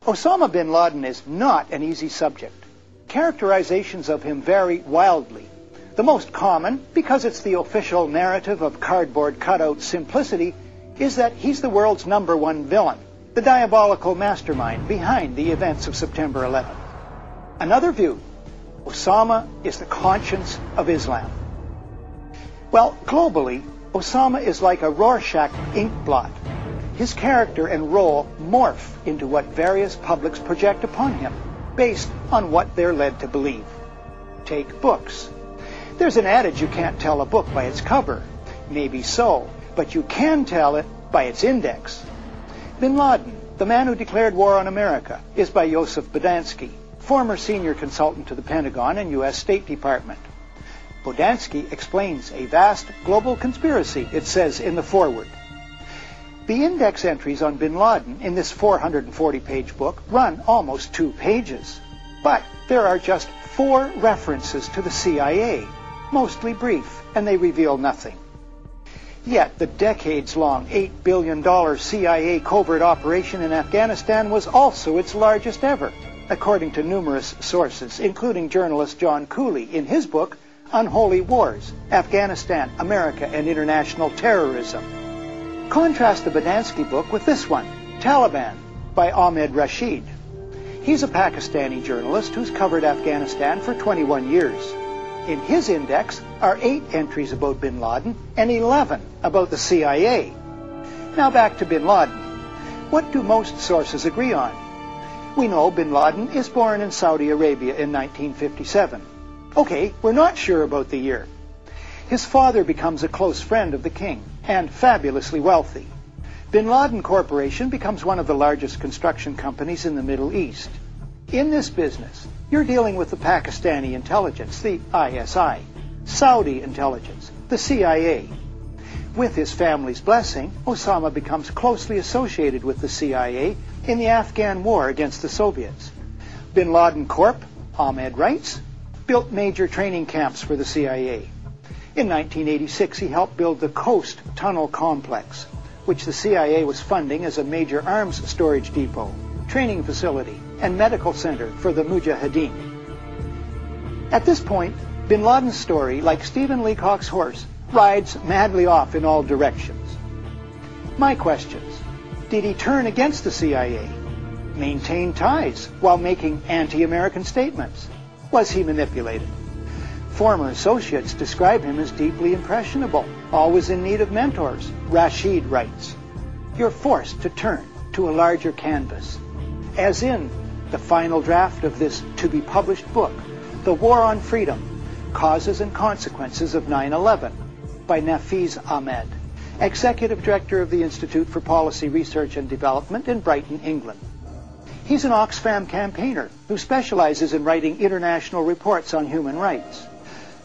Osama bin Laden is not an easy subject. Characterizations of him vary wildly. The most common, because it's the official narrative of cardboard cutout simplicity, is that he's the world's #1 villain, the diabolical mastermind behind the events of September 11th. Another view, Osama is the conscience of Islam. Well, globally, Osama is like a Rorschach ink blot. His character and role morph into what various publics project upon him, based on what they're led to believe. Take books. There's an adage you can't tell a book by its cover. Maybe so, but you can tell it by its index. Bin Laden, the man who declared war on America, is by Joseph Bodansky, former senior consultant to the Pentagon and U.S. State Department. Bodansky explains a vast global conspiracy, it says in the foreword. The index entries on bin Laden in this 440-page book run almost 2 pages. But there are just 4 references to the CIA, mostly brief, and they reveal nothing. Yet the decades-long $8 billion CIA covert operation in Afghanistan was also its largest ever, according to numerous sources, including journalist John Cooley in his book, Unholy Wars, Afghanistan, America, and International Terrorism. Contrast the Bodansky book with this one, Taliban, by Ahmed Rashid. He's a Pakistani journalist who's covered Afghanistan for 21 years. In his index are 8 entries about bin Laden and 11 about the CIA. Now back to bin Laden. What do most sources agree on? We know bin Laden is born in Saudi Arabia in 1957. Okay, we're not sure about the year. His father becomes a close friend of the king and fabulously wealthy. Bin Laden Corporation becomes one of the largest construction companies in the Middle East. In this business, you're dealing with the Pakistani intelligence, the ISI, Saudi intelligence, the CIA. With his family's blessing, Osama becomes closely associated with the CIA in the Afghan war against the Soviets. Bin Laden Corp, Ahmed writes, built major training camps for the CIA. In 1986, he helped build the Coast Tunnel Complex, which the CIA was funding as a major arms storage depot, training facility, and medical center for the Mujahideen. At this point, bin Laden's story, like Stephen Leacock's horse, rides madly off in all directions. My questions: did he turn against the CIA? Maintain ties while making anti-American statements? Was he manipulated? Former associates describe him as deeply impressionable, always in need of mentors. Rashid writes, "You're forced to turn to a larger canvas." As in the final draft of this to-be-published book, The War on Freedom, Causes and Consequences of 9/11, by Nafiz Ahmed, Executive Director of the Institute for Policy Research and Development in Brighton, England. He's an Oxfam campaigner who specializes in writing international reports on human rights.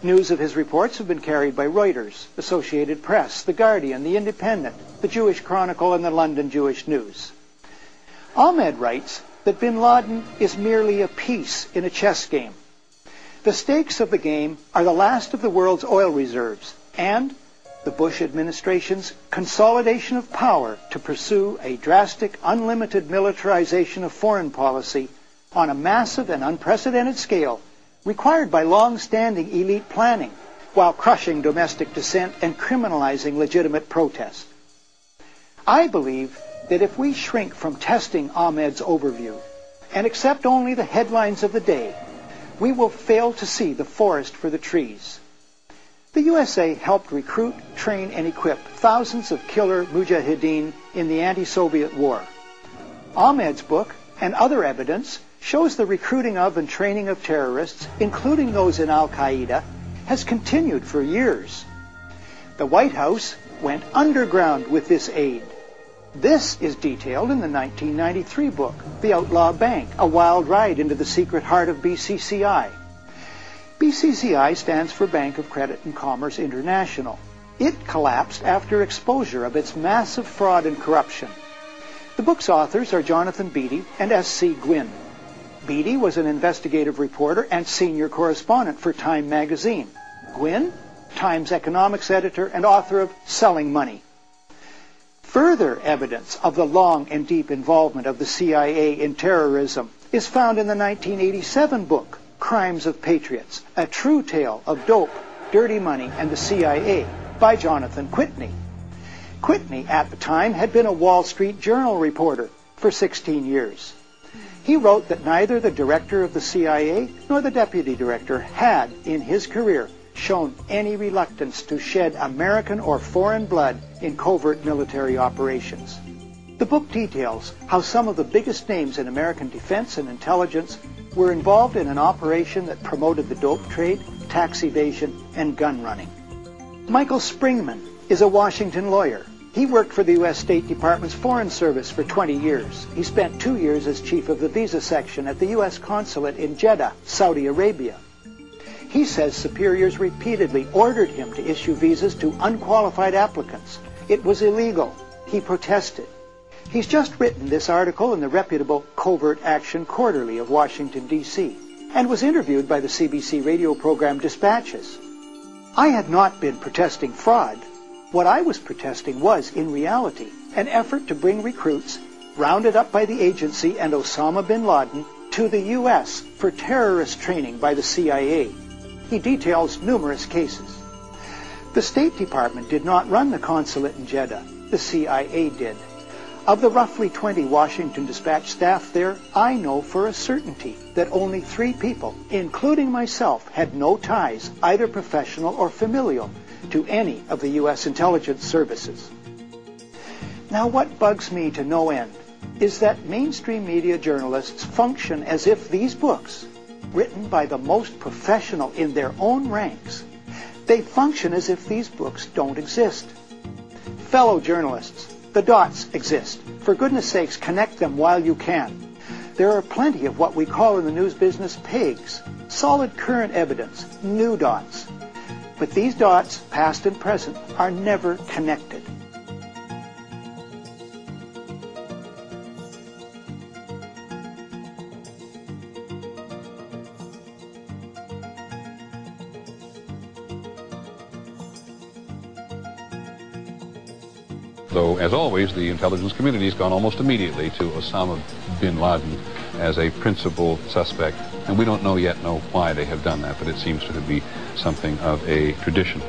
News of his reports have been carried by Reuters, Associated Press, The Guardian, The Independent, The Jewish Chronicle, and the London Jewish News. Ahmed writes that bin Laden is merely a piece in a chess game. The stakes of the game are the last of the world's oil reserves and the Bush administration's consolidation of power to pursue a drastic, unlimited militarization of foreign policy on a massive and unprecedented scale required by long-standing elite planning while crushing domestic dissent and criminalizing legitimate protest. I believe that if we shrink from testing Ahmed's overview and accept only the headlines of the day, we will fail to see the forest for the trees. The USA helped recruit, train, and equip thousands of killer mujahideen in the anti-Soviet war. Ahmed's book and other evidence shows the recruiting of and training of terrorists, including those in Al-Qaeda, has continued for years. The White House went underground with this aid. This is detailed in the 1993 book, The Outlaw Bank, A Wild Ride into the Secret Heart of BCCI. BCCI stands for Bank of Credit and Commerce International. It collapsed after exposure of its massive fraud and corruption. The book's authors are Jonathan Beatty and S.C. Gwynn. Beatty was an investigative reporter and senior correspondent for Time magazine. Gwynn, Time's economics editor and author of Selling Money. Further evidence of the long and deep involvement of the CIA in terrorism is found in the 1987 book, Crimes of Patriots, A True Tale of Dope, Dirty Money, and the CIA, by Jonathan Whitney. Whitney, at the time, had been a Wall Street Journal reporter for 16 years. He wrote that neither the director of the CIA nor the deputy director had, in his career, shown any reluctance to shed American or foreign blood in covert military operations. The book details how some of the biggest names in American defense and intelligence were involved in an operation that promoted the dope trade, tax evasion, and gun running. Michael Springman is a Washington lawyer. He worked for the U.S. State Department's Foreign Service for 20 years. He spent 2 years as chief of the visa section at the U.S. consulate in Jeddah, Saudi Arabia. He says superiors repeatedly ordered him to issue visas to unqualified applicants. It was illegal. He protested. He's just written this article in the reputable Covert Action Quarterly of Washington, D.C., and was interviewed by the CBC radio program Dispatches. I had not been protesting fraud. What I was protesting was, in reality, an effort to bring recruits, rounded up by the agency and Osama bin Laden, to the U.S. for terrorist training by the CIA. He details numerous cases. The State Department did not run the consulate in Jeddah. The CIA did. Of the roughly 20 Washington Dispatch staff there, I know for a certainty that only 3 people, including myself, had no ties, either professional or familial, to any of the U.S. intelligence services. Now, what bugs me to no end is that mainstream media journalists function as if these books, written by the most professional in their own ranks, they function as if these books don't exist. Fellow journalists, the dots exist. For goodness sakes, connect them while you can. There are plenty of what we call in the news business pegs, solid current evidence, new dots. But these dots, past and present, are never connected. Though, as always, the intelligence community has gone almost immediately to Osama bin Laden as a principal suspect. And we don't yet know why they have done that, but it seems to be something of a tradition.